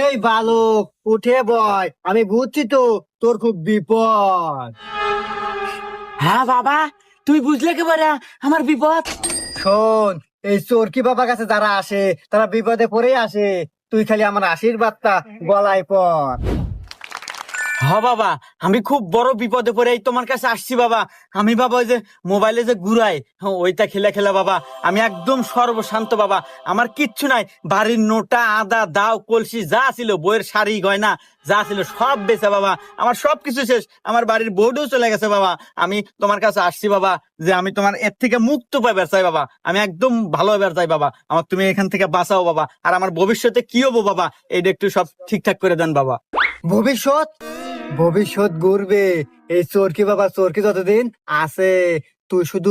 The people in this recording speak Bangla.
এই বালক, উঠে বয়, আমি বুঝছি তো তোর খুব বিপদ। হ্যাঁ বাবা, তুই বুঝলে কি বলে আমার বিপদ? শোন, এই চোরকি বাবার কাছে যারা আসে তারা বিপদে পড়েই আসে। তুই খালি আমার আশীর্বাদটা গলায় পর। হ বাবা, আমি খুব বড় বিপদে পড়ে এই তোমার কাছে আসছি বাবা। আমি বাবা ওই যে মোবাইলে যে ঘুরাই, ওইটা খেলা খেলা বাবা আমি একদম সর্বশান্ত বাবা। আমার কিচ্ছু নাই, বাড়ির নোটা আদা দাও কলসি যা ছিল, বইয়ের শাড়ি গয়না যা ছিল সব বেচে বাবা, আমার সবকিছু শেষ। আমার বাড়ির বউটাও চলে গেছে বাবা। আমি তোমার কাছে আসছি বাবা যে আমি তোমার এর থেকে মুক্ত পাইবার চাই বাবা। আমি একদম ভালো হইবার চাই বাবা, আমার তুমি এখান থেকে বাঁচাও বাবা। আর আমার ভবিষ্যতে কি হবো বাবা, এইটা একটু সব ঠিকঠাক করে দেন বাবা। ভবিষ্যৎ ভবিষ্যৎ গড়বে এই চোরকি বাবা, চোরকি যতদিন আছে তুই শুধু